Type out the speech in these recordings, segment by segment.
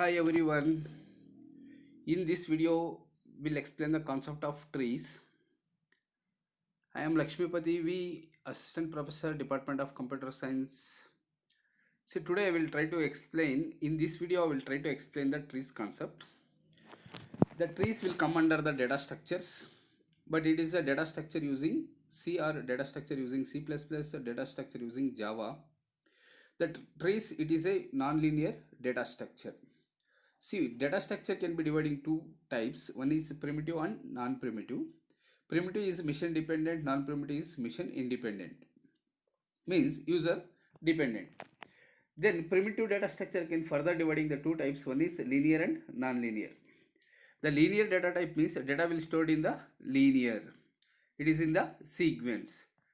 Hi everyone. In this video, we'll explain the concept of trees. I am Lakshmipati V, Assistant Professor, Department of Computer Science. So today I will try to explain. In this video, I will try to explain the trees concept. The trees will come under the data structures, but it is a data structure using C or data structure using C++, data structure using Java. The trees, it is a non-linear data structure. See, data structure can be divided in two types. One is primitive and non-primitive. Primitive is mission dependent, non-primitive is mission independent. Means user dependent. Then primitive data structure can further dividing the two types. One is linear and non-linear. The linear data type means data will stored in the linear. It is in the sequence.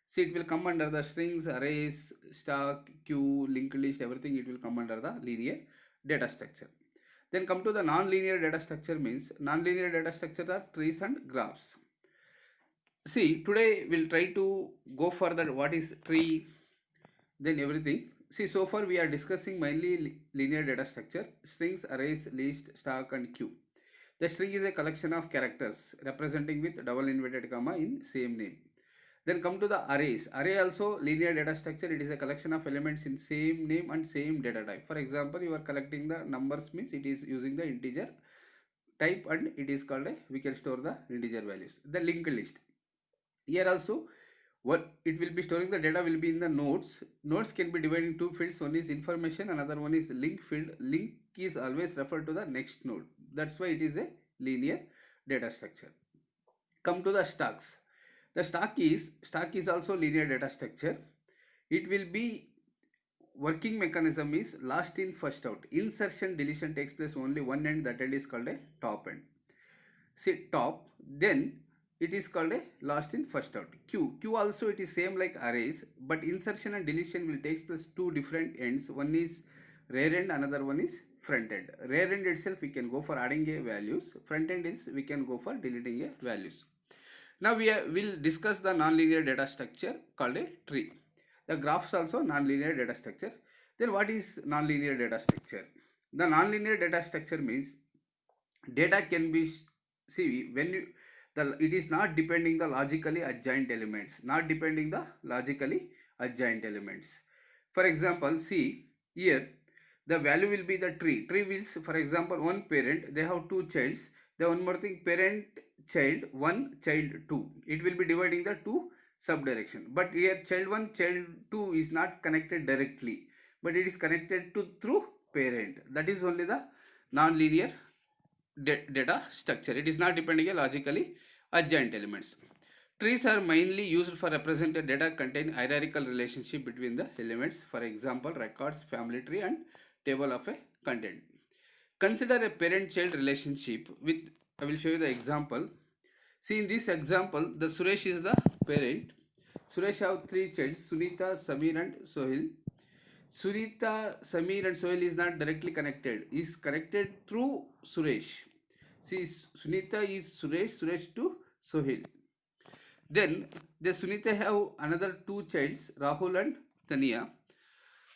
See, it will come under the strings, arrays, stack, queue, linked list, everything it will come under the linear data structure. Then come to the non-linear data structure means non-linear data structure are trees and graphs. See, today we'll try to go further what is tree, then everything. See, so far we are discussing mainly linear data structure, strings, arrays, list, stack and queue. The string is a collection of characters representing with double inverted comma in same name. Then come to the arrays. Array also linear data structure. It is a collection of elements in same name and same data type. For example, you are collecting the numbers means it is using the integer type and it is called we can store the integer values. The linked list. Here also what it will be storing the data will be in the nodes. Nodes can be divided in two fields. One is information, another one is the link field. Link is always referred to the next node. That's why it is a linear data structure. Come to the stacks. The stack is also linear data structure. It will be working mechanism is last in first out. Insertion deletion takes place only one end, that end is called a top end. See top, then it is called a last in first out. Queue also it is same like arrays, but insertion and deletion will take place two different ends. One is rear end, another one is front end. Rear end itself we can go for adding a values. Front end is we can go for deleting a values. Now we will discuss the nonlinear data structure called a tree. The graphs also nonlinear data structure. Then what is nonlinear data structure? The nonlinear data structure means data can be when you it is not depending the logically adjoint elements, not depending the logically adjoint elements. For example, see here the value will be the tree. Tree will, for example, one parent, they have two childs. The one more thing, parent child 1, child 2. It will be dividing the two subdirection. But here child 1, child 2 is not connected directly, but it is connected to through parent. That is only the non-linear data structure. It is not depending on logically adjoint elements. Trees are mainly used for represented data contain hierarchical relationship between the elements. For example, records, family tree and table of a content. Consider a parent-child relationship with, I will show you the example. See in this example, the Suresh is the parent. Suresh have three children, Sunita, Samir and Sohil. Sunita, Samir and Sohil is not directly connected, is connected through Suresh. See, Sunita is Suresh, Suresh to Sohil. Then the Sunita have another two childs, Rahul and Tania.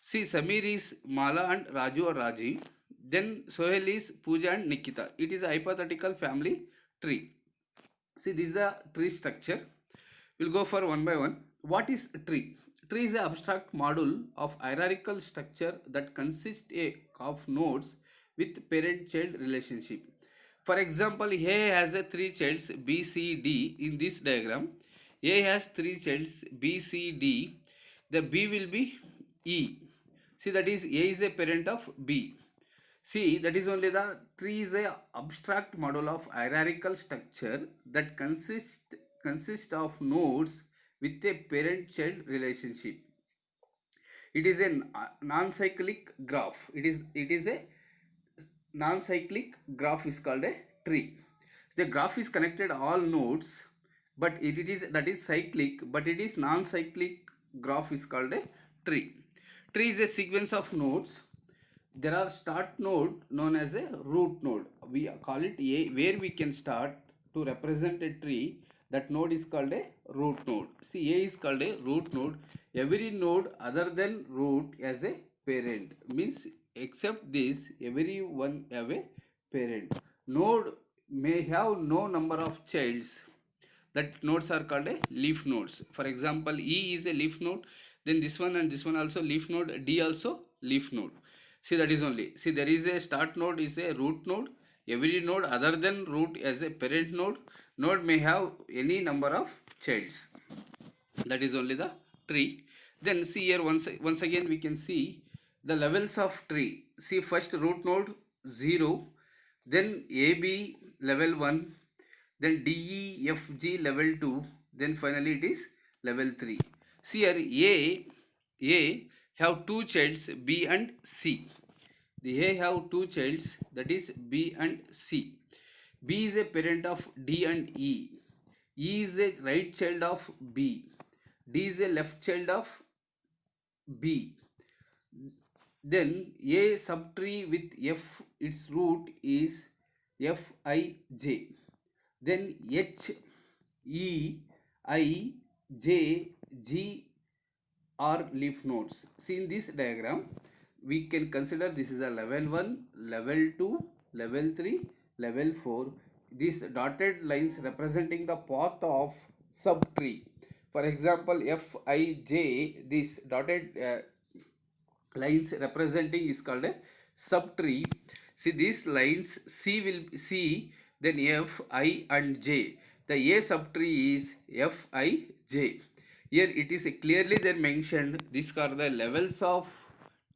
See, Samir is Mala and Raju or Raji. Then Sohel is Pooja and Nikita. It is a hypothetical family tree. See, this is the tree structure. We'll go for one by one. What is tree? Tree is an abstract module of hierarchical structure that consists of nodes with parent-child relationship. For example, A has a three childs B, C, D in this diagram. A has three childs B, C, D. The B will be E. See, that is A is a parent of B. See, that is only the tree is a abstract model of hierarchical structure that consists of nodes with a parent-child relationship. It is a non-cyclic graph. It is a non-cyclic graph is called a tree. The graph is connected all nodes, but it is that is cyclic, but it is non-cyclic graph is called a tree. Tree is a sequence of nodes. There are start node known as a root node. We call it A, where we can start to represent a tree. That node is called a root node. See, A is called a root node. Every node other than root has a parent. Means except this, everyone have a parent. Node may have no number of childs. That nodes are called a leaf nodes. For example, E is a leaf node, then this one and this one also leaf node, D also leaf node. See, that is only. See, there is a start node is a root node. Every node other than root as a parent node. Node may have any number of childs. That is only the tree. Then see here, once again we can see the levels of tree. See, first root node 0, then AB level 1, then DEFG level 2, then finally it is level 3. See here, A have two childs B and C. The A have two childs, that is B and C. B is a parent of D and E. E is a right child of B. D is a left child of B. Then A subtree with F, its root is Fij. Then H, E, I, J, G are leaf nodes. See, in this diagram, we can consider this is a level 1, level 2, level 3, level 4. These dotted lines representing the path of subtree. For example, Fij, this dotted lines representing is called a subtree. See, these lines C will C, then F, I and J. The A subtree is F, I, J. Here it is clearly there mentioned these are the levels of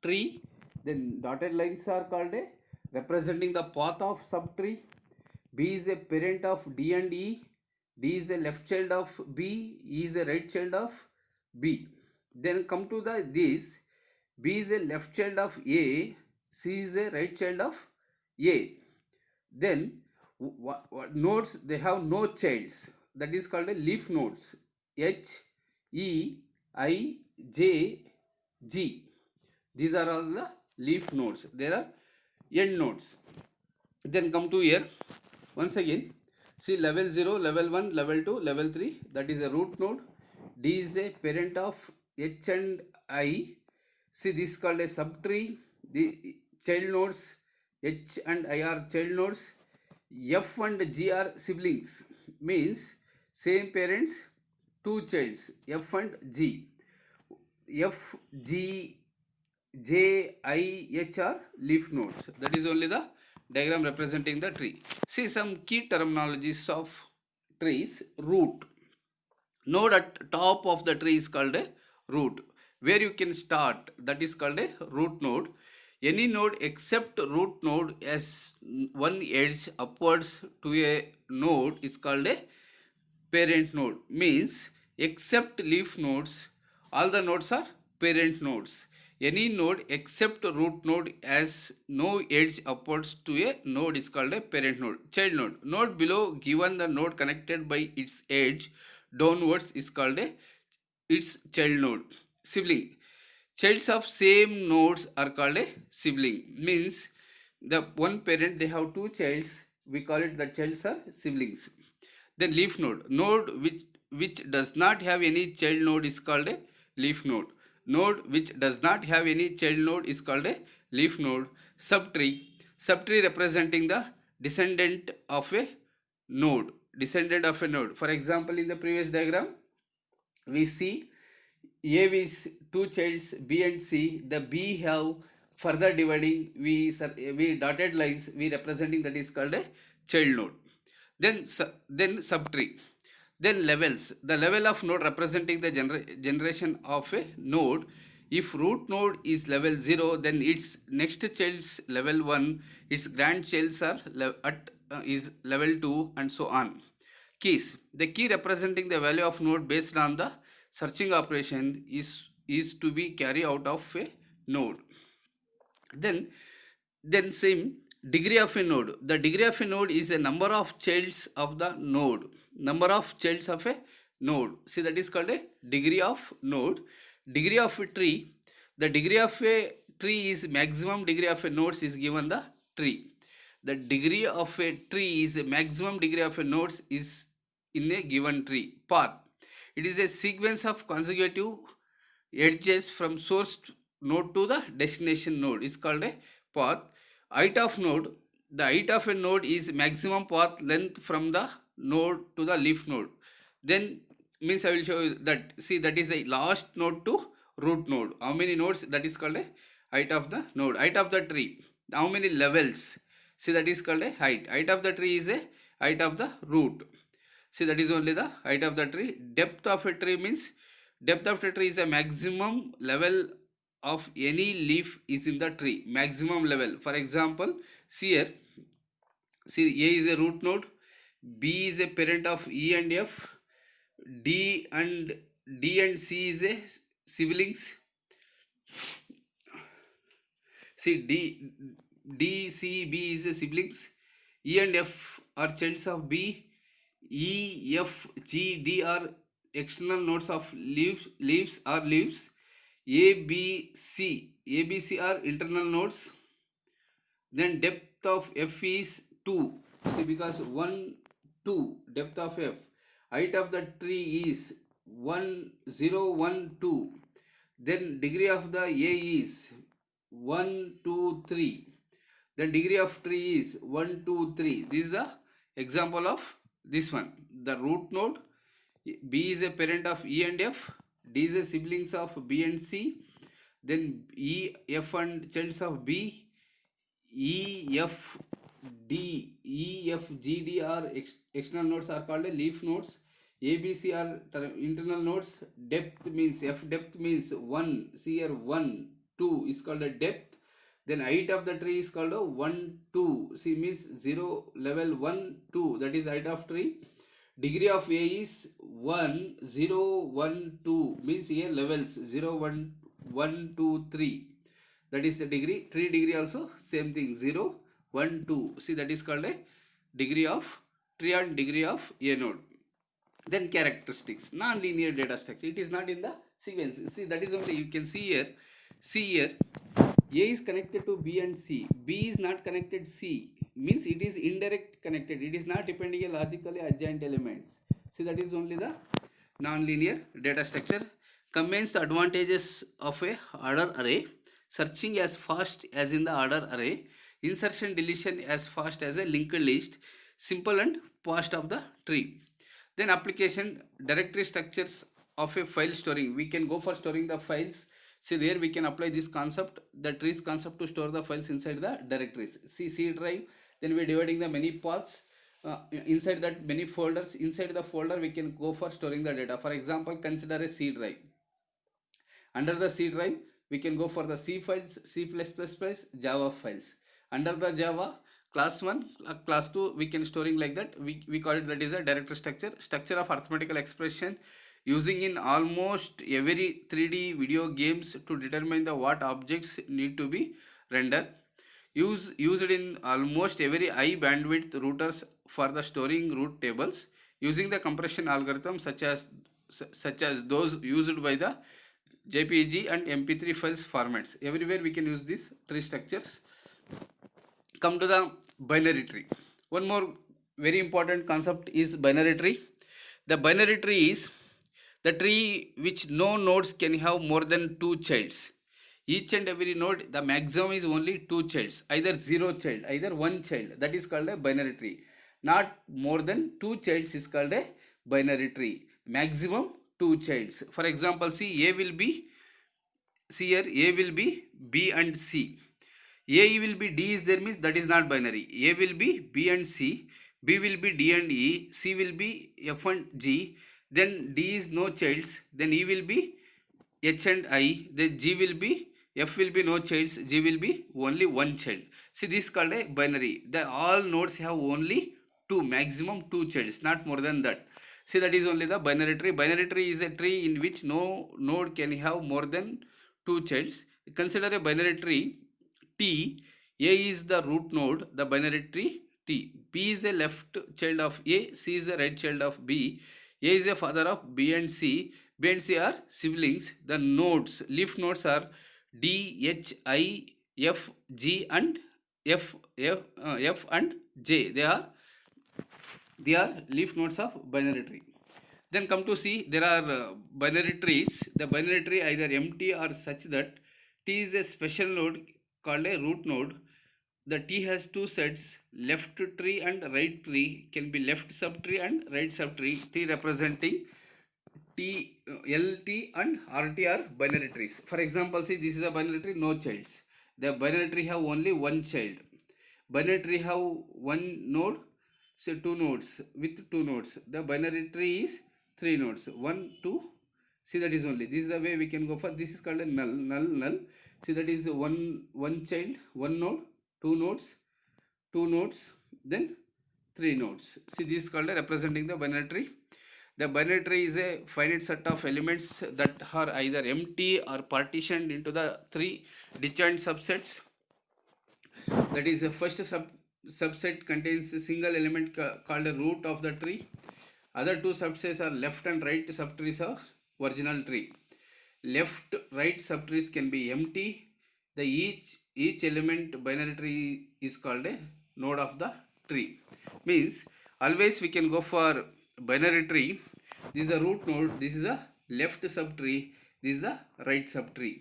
tree. Then dotted lines are called a representing the path of subtree. B is a parent of D and E. D is a left child of B. E is a right child of B. Then come to the this. B is a left child of A. C is a right child of A. Then what nodes, they have no childs. That is called a leaf nodes. H, E, I, J, G. These are all the leaf nodes. There are end nodes. Then come to here. Once again, see level 0, level 1, level 2, level 3. That is a root node. D is a parent of H and I. See, this is called a subtree. The child nodes H and I are child nodes. F and G are siblings. Means same parents, two childs. F and G. F, G, J, I, H are leaf nodes. That is only the diagram representing the tree. See some key terminologies of trees. Root. Node at top of the tree is called a root. Where you can start, that is called a root node. Any node except root node as one edge upwards to a node is called a parent node. Means except leaf nodes, all the nodes are parent nodes. Any node except root node as no edge upwards to a node is called a parent node. Child node. Node below given the node connected by its edge downwards is called a its child node. Sibling. Childs of same nodes are called a sibling. Means the one parent, they have two childs, we call it the childs are siblings. Then leaf node. Node which does not have any child node is called a leaf node. Node which does not have any child node is called a leaf node. Subtree. Subtree representing the descendant of a node. Descendant of a node. For example, in the previous diagram, we see A is two childs B and C. The B have further dividing, we dotted lines we representing, that is called a child node. Then subtree. Then levels. The level of node representing the generation of a node. If root node is level 0, then its next child's level 1, its grandchilds are is level 2, and so on. Keys. The key representing the value of node based on the searching operation is to be carried out of a node. Then same degree of a node. The degree of a node is a number of childs of the node. Number of childs of a node. See, that is called a degree of node. Degree of a tree. The degree of a tree is maximum degree of a nodes is given the tree. The degree of a tree is a maximum degree of a nodes is in a given tree. Path. It is a sequence of consecutive edges from source node to the destination node is called a path. Height of node, the height of a node is maximum path length from the node to the leaf node. Then means I will show you that, see, that is the last node to root node. How many nodes? That is called a height of the node. Height of the tree, how many levels? See, that is called a height. Height of the tree is a height of the root. See, that is only the height of the tree. Depth of a tree means, depth of the tree is a maximum level of any leaf is in the tree. Maximum level. For example, see here, see, A is a root node, B is a parent of E and F, D and C is a siblings. See, D, C, B is a siblings. E and F are childs of B. E, F, G, D are external nodes of leaves or leaves. A, B, C are internal nodes. Then depth of F is 2. See, because 1, 2, depth of F. Height of the tree is 1, 0, 1, 2. Then degree of the A is 1, 2, 3. Then degree of tree is 1, 2, 3. This is the example of this one. The root node, B is a parent of E and F, D is a siblings of B and C, then E, F and childs of B, E, F, G, D are external nodes are called leaf nodes. A, B, C are internal nodes. Depth means, F depth means 1, C here 1, 2 is called a depth. Then height of the tree is called a 1, 2. C means 0, level 1, 2. That is height of tree. Degree of A is 1, 0, 1, 2. Means here levels 0, 1, 1, 2, 3. That is the degree. Tree degree also same thing, 0, 1, 2. See, that is called a degree of tree and degree of A node. Then characteristics, non-linear data structure. It is not in the sequence. See, that is only you can see here. See here, A is connected to B and C. B is not connected C. Means it is indirect connected. It is not depending on logically adjoint elements. See, that is only the non-linear data structure. Combines the advantages of a order array. Searching as fast as in the order array. Insertion deletion as fast as a linked list. Simple and fast of the tree. Then application, directory structures of a file storing. We can go for storing the files. See, there we can apply this concept, the trees concept, to store the files inside the directories. See, C drive, then we are dividing the many paths. Inside that many folders, inside the folder we can go for storing the data. For example, consider a C drive. Under the C drive, we can go for the C files, C++, Java files. Under the Java, class 1, class 2, we can storing like that. We call it, that is a directory structure. Structure of arithmetical expression using in almost every 3D video games to determine the what objects need to be rendered. Used in almost every high bandwidth routers for the storing root tables. Using the compression algorithm such as those used by the JPG and MP3 files formats. Everywhere we can use these tree structures. Come to the binary tree. One more very important concept is binary tree. The binary tree is the tree which no nodes can have more than 2 childs. Each and every node, the maximum is only 2 childs, either 0 child, either 1 child. That is called a binary tree. Not more than 2 childs is called a binary tree. Maximum 2 childs. For example, see, A will be, see here, A will be B and C. A will be D is there, means that is not binary. A will be B and C, B will be D and E, C will be F and G, then D is no childs, then E will be H and I, then G will be, F will be no childs, G will be only one child. See, this is called a binary. The all nodes have only two, maximum 2 childs, not more than that. See, that is only the binary tree. Binary tree is a tree in which no node can have more than 2 childs. Consider a binary tree T. A is the root node, the binary tree T. B is the left child of A, C is the right child of B. A is the father of B and C. B and C are siblings. The nodes, leaf nodes are D, H, I, F, G and F and J. They are leaf nodes of binary tree. Then come to see, there are binary trees. The binary tree either empty or such that T is a special node called a root node. The T has two sets, left tree and right tree, can be left subtree and right subtree. T representing T, LT and RT are binary trees. For example, see, this is a binary tree, no childs. The binary tree have only one child. Binary tree have one node, say two nodes with two nodes. The binary tree is three nodes, one, two. See, that is only. This is the way we can go for. This is called a null, null. See, that is one child, one node, two nodes, then three nodes. See, this is called a representing the binary tree. The binary tree is a finite set of elements that are either empty or partitioned into the three disjoint subsets. That is, the first subset contains a single element called a root of the tree. Other two subsets are left and right subtrees of original tree. Left, right subtrees can be empty. The each element binary tree is called a node of the tree. Means always we can go for binary tree. This is a root node. This is a left subtree. This is the right subtree.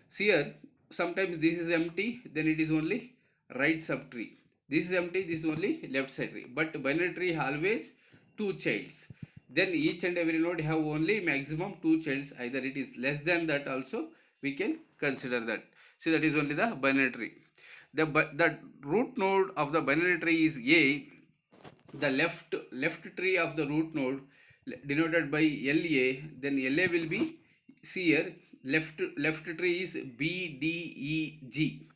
See here, sometimes this is empty, then it is only right subtree. This is empty, this is only left side tree. But binary tree always two childs. Then each and every node have only maximum two childs. Either it is less than that also we can consider that. See, that is only the binary tree. The root node of the binary tree is A. The left tree of the root node denoted by LA. Then LA will be, see here, left tree is B, D, E, G.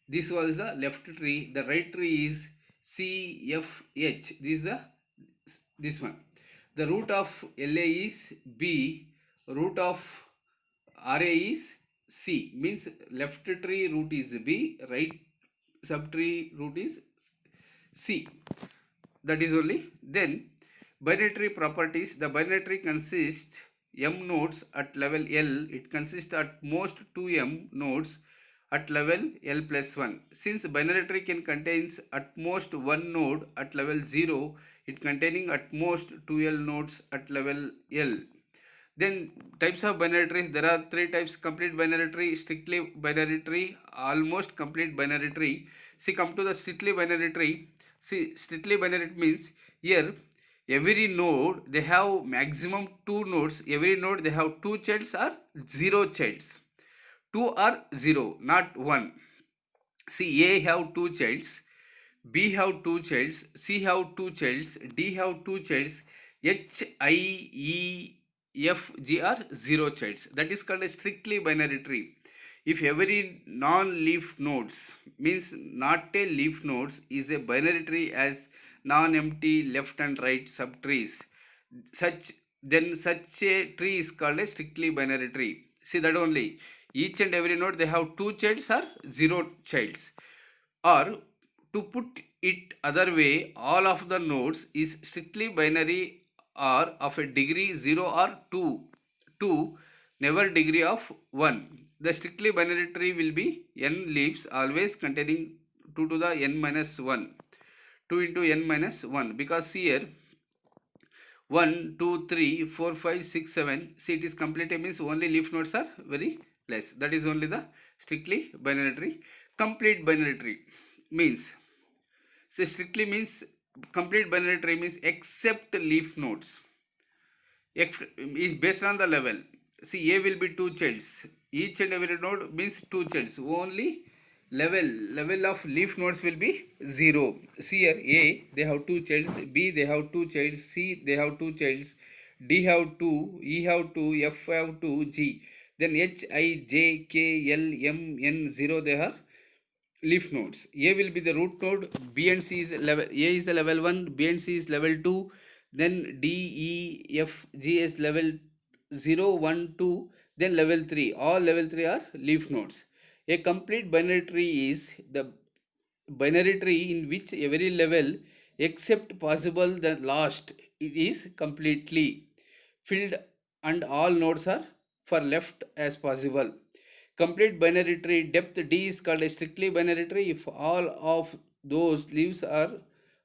This was the left tree. The right tree is C, F, H. This one. The root of LA is B. Root of RA is C. Means left tree root is B. Right subtree root is C. That is only. Then binary tree properties. The binary tree consists M nodes at level L. It consists at most 2M nodes at level L plus 1. Since binary tree can contains at most one node at level 0, it containing at most 2L nodes at level L. Then types of binary trees, there are three types: complete binary tree, strictly binary tree, almost complete binary tree. See, come to the strictly binary tree. See, strictly binary means here every node they have maximum two nodes. Every node they have two childs or zero childs. Two or zero, not one. See, A have two childs, B have two childs, C have two childs, D have two childs, H, I, E, F, G are zero childs. That is called a strictly binary tree. If every non-leaf nodes means not a leaf nodes is a binary tree as non-empty left and right subtrees, such a tree is called a strictly binary tree. See, that only. Each and every node they have two childs or zero childs. Or to put it other way, all of the nodes is strictly binary or of a degree 0 or 2, never degree of 1. The strictly binary tree will be n leaves always containing 2 to the n minus 1. 2 into n minus 1, because here 1, 2, 3, 4, 5, 6, 7. See, it is complete means only leaf nodes are very less. That is only the strictly binary tree. Complete binary tree means, so strictly means complete binary tree means except leaf nodes. Is based on the level. See, A will be two childs. Each and every node means two childs. Only level of leaf nodes will be 0. See here, A they have two childs, B they have two childs, C they have two childs, D have two, E have two, F have two, G. Then H, I, J, K, L, M, N, 0 they are leaf nodes. A will be the root node, B and C is level, A is the level 1, B and C is level 2, then D, E, F, G is level 0, 1, 2, then level 3. All level 3 are leaf nodes. A complete binary tree is the binary tree in which every level except possible the last it is completely filled and all nodes are for left as possible. Complete binary tree depth D is called a strictly binary tree if all of those leaves are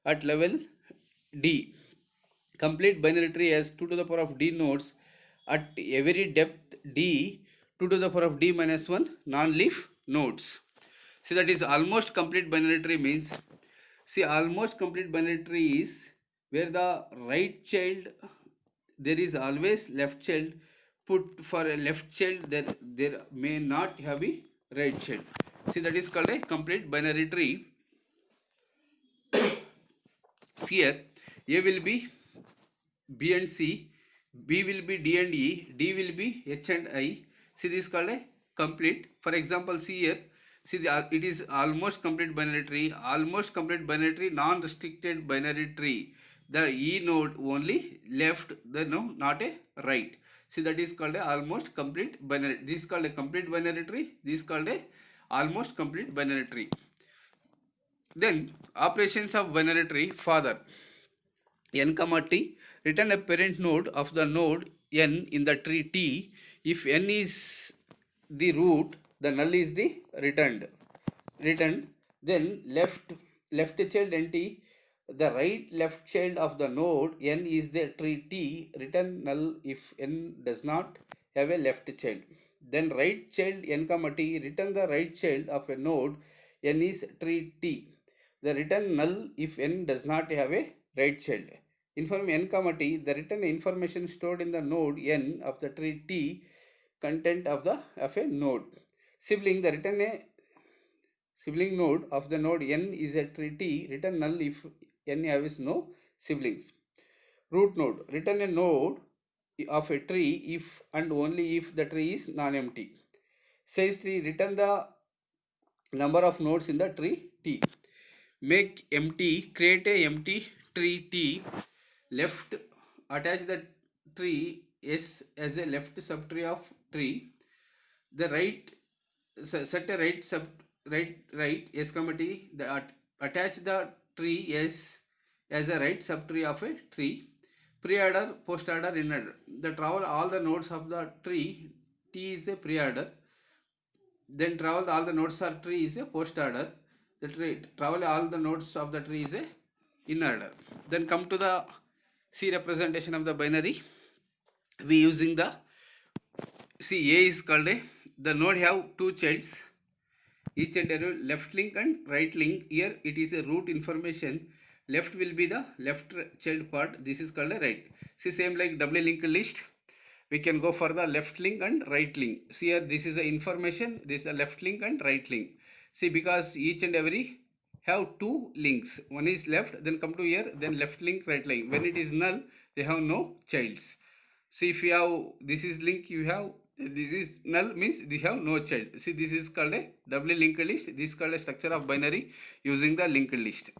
at level D. Complete binary tree has 2 to the power of D nodes at every depth D. 2 to the power of d minus 1 non-leaf nodes. See, that is almost complete binary tree means, see, almost complete binary tree is where the right child, there is always left child, put for a left child there may not have a right child. See, that is called a complete binary tree. Here A will be B and C, B will be D and E, D will be H and I. See, this is called a complete. For example, see here, see it is almost complete binary tree, almost complete binary tree, non-restricted binary tree. The E node only left, the no, not a right. See, that is called a almost complete binary. This is called a complete binary tree. This is called a almost complete binary tree. Then operations of binary tree. Father n comma t, return a parent node of the node n in the tree t. If n is the root, the null is the returned. Then left child nt, the right left child of the node n is the tree t, return null if n does not have a left child. Then right child n comma t, return the right child of a node n is tree t, the return null if n does not have a right child. Inform n comma t, the written information stored in the node n of the tree t, content of a node. Sibling, the written a sibling node of the node n is a tree t, return null if n has no siblings. Root node, return a node of a tree if and only if the tree is non-empty. Size tree, return the number of nodes in the tree t. Make empty, create a empty tree t. Left, attach the tree s as a left subtree of tree. The right, set a right sub right s comma t, the attach the tree s as a right subtree of a tree. Pre-order, post-order, in-order. The travel all the nodes of the tree t is a pre-order. Then travel all the nodes of tree is a post-order. The tree travel all the nodes of the tree is a in-order. Then come to the C representation of the binary. We using the, see, A is called a, the node have two childs, each child have left link and right link. Here it is a root information, left will be the left child part, this is called a right. See, same like doubly linked list, we can go for the left link and right link. See here, this is the information, this is the left link and right link. See, because each and every have two links, one is left, then come to here, then left link, right link. When it is null, they have no childs. See, if you have this is link, you have this is null, means they have no child. See, this is called a doubly linked list. This is called a structure of binary using the linked list.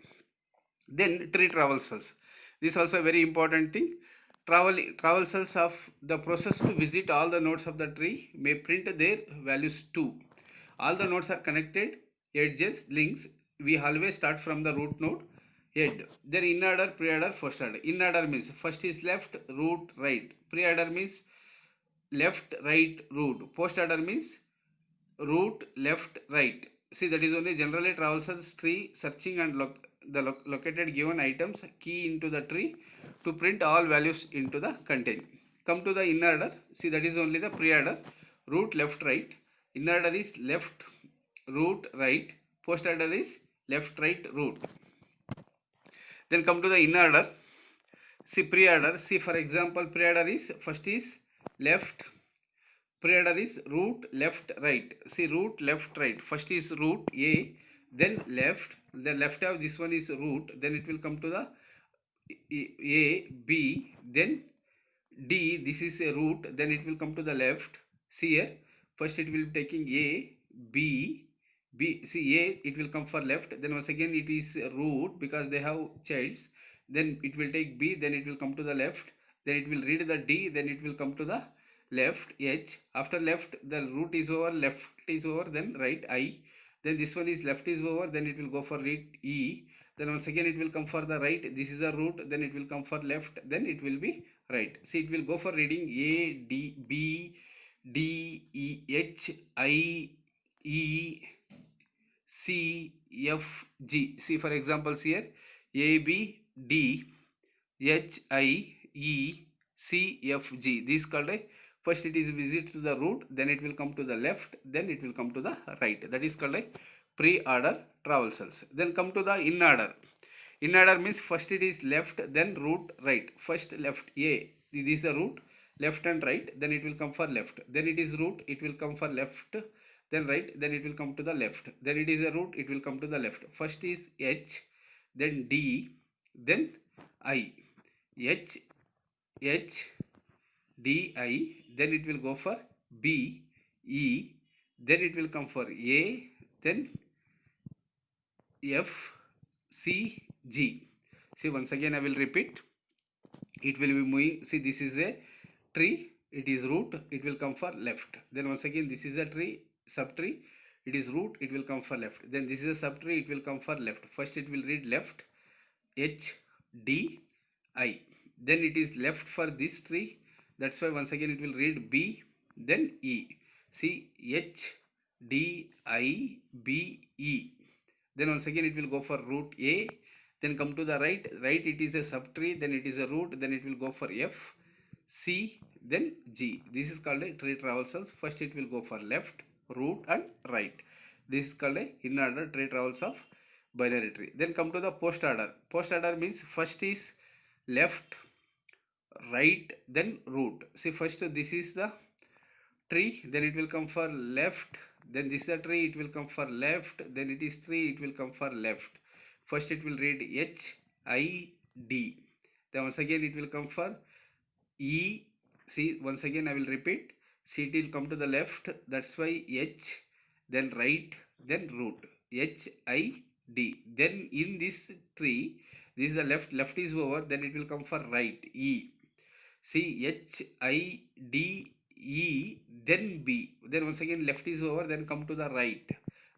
Then tree traversals. This is also a very important thing. Traversals of the process to visit all the nodes of the tree may print their values too. All the nodes are connected, edges, links. We always start from the root node head. Then in order, pre-order, first order. In order means first is left, root, right. Pre-order means left, right, root. Post order means root, left, right. See, that is only generally traversals tree searching and located given items key into the tree to print all values into the content. Come to the in order. See, that is only the pre-order. Root, left, right. In order is left, root, right. Post order is left, right, root. Then come to the in order. See, pre-order. See, for example, pre-order is first is left. Pre-order is root, left, right. See, root, left, right. First is root A, then left. The left of this one is root. Then it will come to the A, B, then D. This is a root. Then it will come to the left. See here. First it will be taking A, B, B. See, A, it will come for left. Then once again it is root because they have childs. Then it will take B. Then it will come to the left. Then it will read the D. Then it will come to the left H. After left, the root is over, left is over, then right I. Then this one is left is over, then it will go for read E. Then once again it will come for the right. This is the root. Then it will come for left. Then it will be right. See, it will go for reading A, D, B, D, E, H, I, E, C, F, G. See, for examples here, A, B, D, H, I, E, C, F, G. This is called a First it is visit to the root, then it will come to the left, then it will come to the right. That is called a pre-order traversals. Then come to the in order. In order means first it is left, then root, right. First left, A, this is the root, left and right, then it will come for left. Then it is root, it will come for left, then right, then it will come to the left. Then it is a root, it will come to the left. First is H, then D, then I. H, H, D, I, then it will go for B, E, then it will come for A, then F, C, G. See, once again I will repeat. It will be moving. See, this is a tree. It is root. It will come for left. Then once again, this is a tree, subtree. It is root. It will come for left. Then this is a subtree. It will come for left. First, it will read left. H, D, I. Then it is left for this tree. That's why once again it will read B, then E. See, H, D, I, B, E. Then once again it will go for root A. Then come to the right. Right, it is a subtree. Then it is a root. Then it will go for F, C, then G. This is called a tree traversals. First it will go for left, root and right. This is called a in order tree travels of binary tree. Then come to the post order. Post order means first is left, right, then root. See, first this is the tree, then it will come for left, then this is a tree, it will come for left, then it is tree, it will come for left. First it will read H, I, D. Then once again it will come for E. See, once again I will repeat. See, it will come to the left, that's why H, then right, then root. H, I, D. Then in this tree, this is the left, left is over, then it will come for right, E. See, H, I, D, E, then B. Then once again left is over, then come to the right.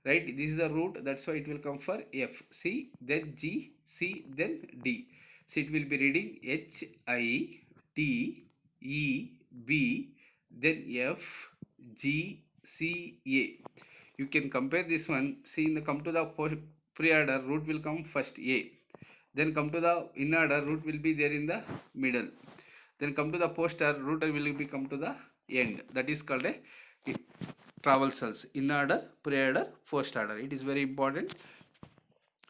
Right, this is the root, that's why it will come for F. C, then G, C, then D. So it will be reading H, I, D, E, B, then F, G, C, A. You can compare this one. See, in the come to the pre-order, root will come first A. Then come to the in order, root will be there in the middle. Then come to the poster, root will be come to the end. That is called a traversals. In order, pre-order, post order. It is very important.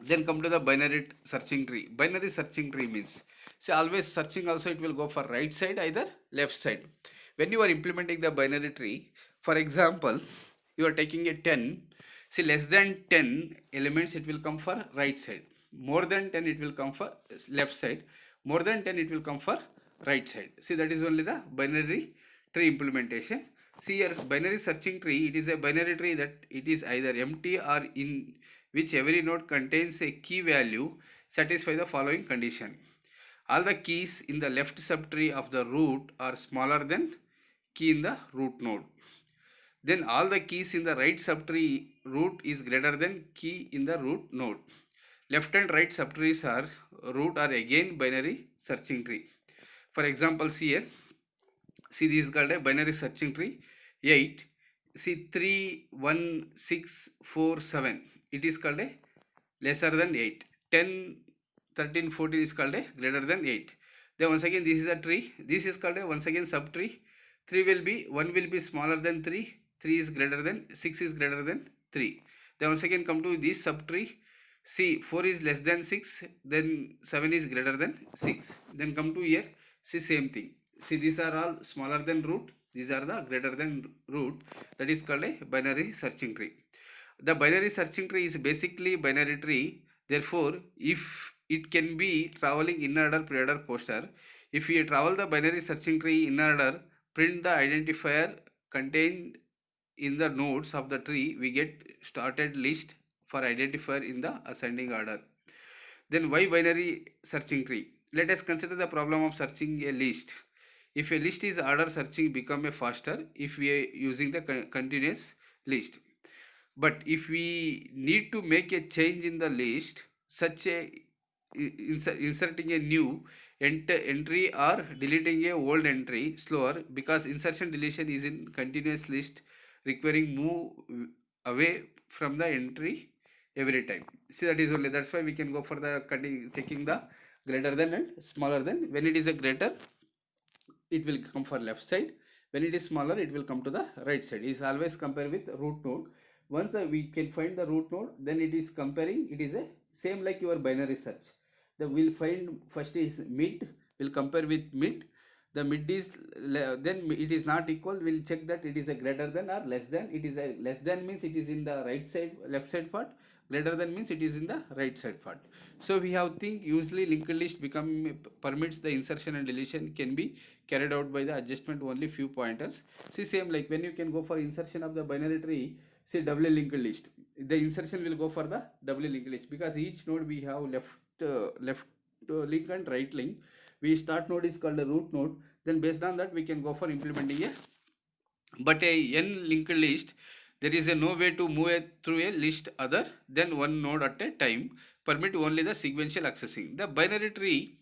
Then come to the binary searching tree. Binary searching tree means, see, always searching also it will go for right side, either left side. When you are implementing the binary tree, for example, you are taking a 10, see, less than 10 elements it will come for right side. More than 10 it will come for left side. More than 10 it will come for right side. See, that is only the binary tree implementation. See, here binary searching tree, it is a binary tree that it is either empty or in which every node contains a key value satisfy the following condition. All the keys in the left subtree of the root are smaller than key in the root node. Then all the keys in the right subtree root is greater than key in the root node. Left and right subtrees are root are again binary searching tree. For example, see here. See, this is called a binary searching tree. 8. See, 3, 1, 6, 4, 7. It is called a lesser than 8. 10, 13, 14 is called a greater than 8. Then once again this is a tree. This is called a once again subtree. 3 will be, 1 will be smaller than 3. 3 is greater than, 6 is greater than 3. Then once again come to this subtree. See, 4 is less than 6. Then 7 is greater than 6. Then come to here. See, same thing. See, these are all smaller than root. These are the greater than root. That is called a binary searching tree. The binary searching tree is basically binary tree. Therefore, if it can be traveling in order, pre-order, poster. If we travel the binary searching tree in order, print the identifier contained in the nodes of the tree, we get started list for identifier in the ascending order. Then why binary searching tree? Let us consider the problem of searching a list. If a list is order searching become a faster if we are using the continuous list. But if we need to make a change in the list, such a inserting a new entry or deleting a old entry slower, because insertion deletion is in continuous list requiring move away from the entry every time. See, that is only, that's why we can go for the taking the greater than and smaller than. When it is a greater, it will come for left side. When it is smaller, it will come to the right side. Is always compare with root node. Once we can find the root node, then it is comparing. It is a same like your binary search. The we'll find first is mid. We'll compare with mid. The mid is then it is not equal. We'll check that it is a greater than or less than. It is a less than means it is in the right side, left side part. Greater than means it is in the right side part. So we have think usually linked list permits the insertion and deletion can be carried out by the adjustment only few pointers. See same like when you can go for insertion of the binary tree, say doubly linked list. The insertion will go for the doubly linked list because each node we have left link and right link. We start node is called a root node. Then based on that we can go for implementing a but a n linked list. There is a no way to move through a list other than one node at a time. Permit only the sequential accessing. The binary tree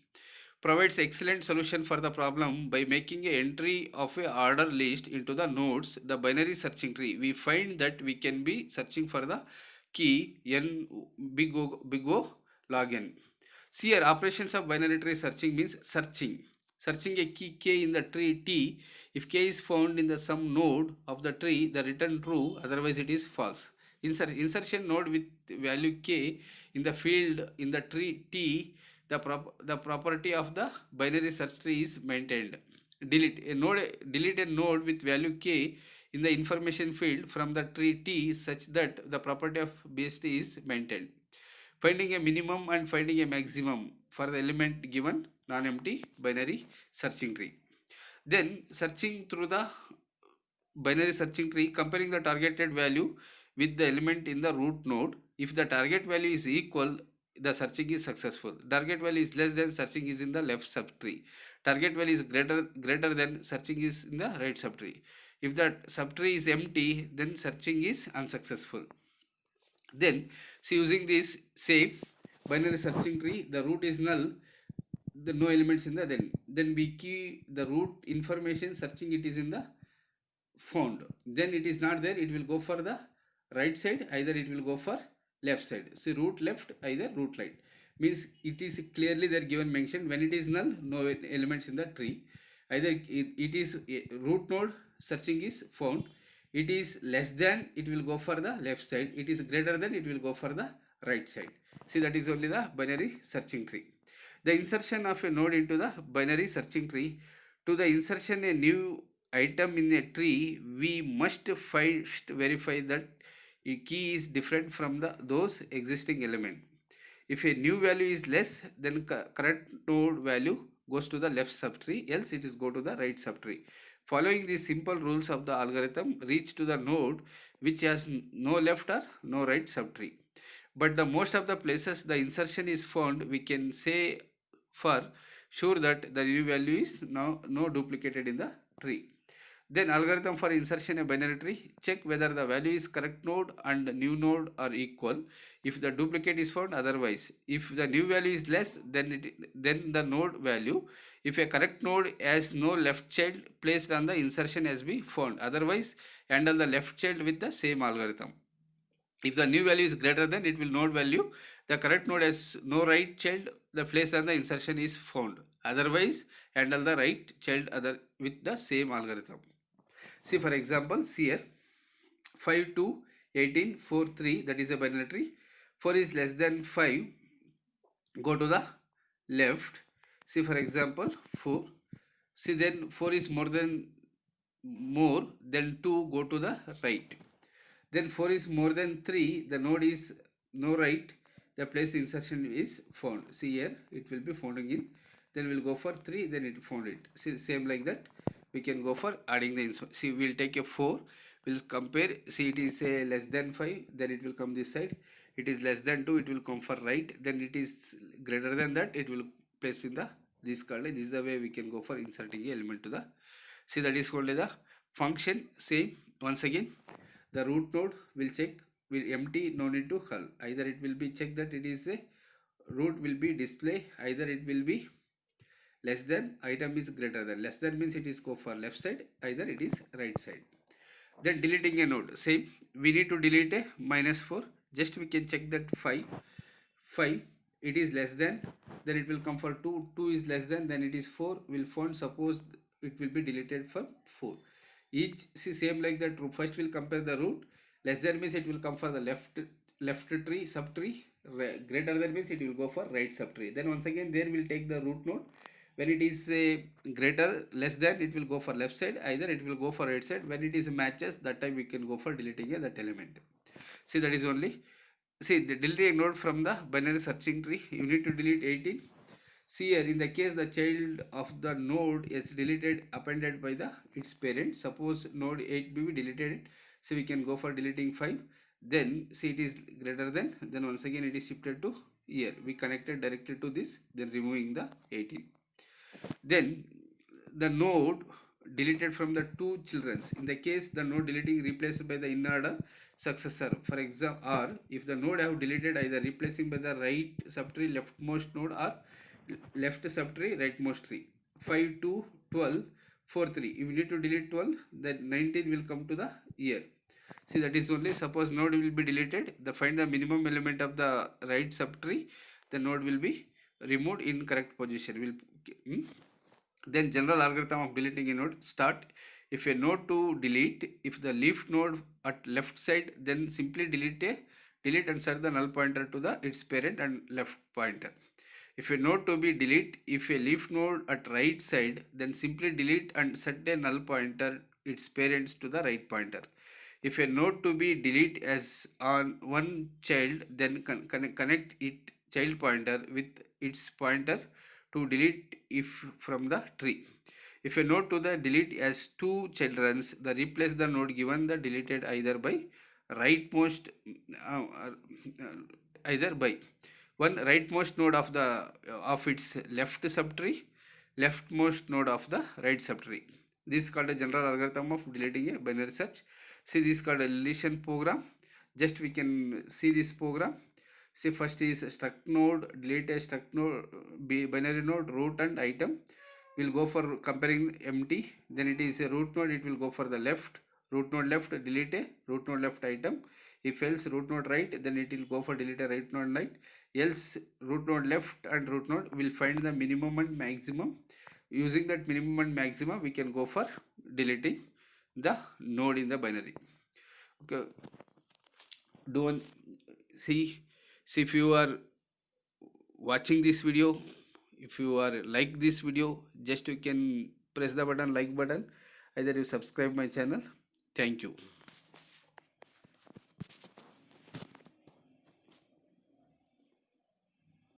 provides excellent solution for the problem by making a entry of a order list into the nodes. The binary searching tree, we find that we can be searching for the key n big O log n. See here, operations of binary tree searching means searching a key k in the tree T. If k is found in the some node of the tree, the return true, otherwise it is false. Insertion node with value k in the field in the tree T, the property of the binary search tree is maintained. Delete a node with value k in the information field from the tree T such that the property of base tree is maintained. Finding a minimum and finding a maximum for the element given non-empty binary searching tree. Then searching through the binary searching tree, comparing the targeted value with the element in the root node. If the target value is equal, the searching is successful. Target value is less than, searching is in the left subtree. Target value is greater than, searching is in the right subtree. If the subtree is empty, then searching is unsuccessful. Then, so using this same binary searching tree, the root is null, the no elements in the then we key the root information, searching it is in the found. Then it is not there, it will go for the right side, either it will go for left side. See root left, either root right. Means it is clearly there given mention. When it is null, no elements in the tree. Either it is root node, searching is found. It is less than, it will go for the left side. It is greater than, it will go for the right side. See, that is only the binary searching tree. The insertion of a node into the binary searching tree. To the insertion a new item in a tree, we must first verify that a key is different from those existing element. If a new value is less, then correct node value goes to the left subtree, else it is go to the right subtree. Following these simple rules of the algorithm, reach to the node which has no left or no right subtree. But the most of the places the insertion is found, we can say for sure that the new value is now no duplicated in the tree. Then algorithm for insertion a binary tree, check whether the value is correct node and new node are equal. If the duplicate is found, otherwise. If the new value is less, then the node value. If a correct node has no left child placed on the insertion has been found. Otherwise, handle the left child with the same algorithm. If the new value is greater than, it will node value. The correct node has no right child, the place on the insertion is found. Otherwise, handle the right child other with the same algorithm. See for example, see here 5 to 18, 4, 3, that is a binary tree. 4 is less than 5, go to the left. See for example 4. See then 4 is more than 2, go to the right. Then 4 is more than 3, the node is no right, the place insertion is found. See here, it will be founding in. Then we'll go for 3, then it found it. See, same like that. We can go for adding the see, we'll take a 4, we'll compare. See, it is a less than 5, then it will come this side. It is less than 2, it will come for right. Then it is greater than that, it will place in the this column. This is the way we can go for inserting a element to the. See, that is only the function. Same once again. The root node will check, will empty, no need to hull. Either it will be check that it is a root will be display, either it will be less than, item is greater than. Less than means it is go for left side, either it is right side. Then deleting a node, same, we need to delete a -4. Just we can check that 5 it is less than, then it will come for 2 is less than, then it is 4 will found. Suppose it will be deleted for 4. each, see, same like that. First we'll compare the root. Less than means it will come for the left tree, subtree. Greater than means it will go for right subtree. Then once again there will take the root node. When it is greater, less than, it will go for left side, either it will go for right side. When it is matches, that time we can go for deleting that element. See, that is only, see, the deleting a node from the binary searching tree, you need to delete 18. See here, in the case the child of the node is deleted, appended by the its parent. Suppose node 8b we deleted it, so we can go for deleting 5. Then see, it is greater than, then once again it is shifted to here. We connected directly to this, then removing the 18. Then the node deleted from the two childrens. In the case the node deleting replaced by the in order successor, for example, or if the node have deleted either replacing by the right subtree leftmost node or left subtree rightmost tree. 5 to 12, 4 3. If you need to delete 12, then 19 will come to the here. See, that is only, suppose node will be deleted, the find the minimum element of the right subtree, the node will be removed in correct position. Then general algorithm of deleting a node start. If a node to delete, if the leaf node at left side, then simply delete and set the null pointer to the its parent and left pointer. If a node to be delete, if a leaf node at right side, then simply delete and set a null pointer its parents to the right pointer. If a node to be delete as on one child, then connect it child pointer with its pointer to delete if from the tree. If a node to the delete as two childrens, the replace the node given the deleted either by rightmost either by one rightmost node of the of its left subtree, leftmost node of the right subtree. This is called a general algorithm of deleting a binary search. See, this is called a deletion program. Just we can see this program. See, first is struct node, delete a struct node, binary node, root and item. We'll go for comparing empty. Then it is a root node, it will go for the left, root node left, delete a root node left item. If else root node right, then it will go for delete a right node right. Else root node left and root node will find the minimum and maximum. Using that minimum and maximum, we can go for deleting the node in the binary. Okay, do one, see if you are watching this video, if you are like this video, just you can press the button, like button, either you subscribe my channel. Thank you.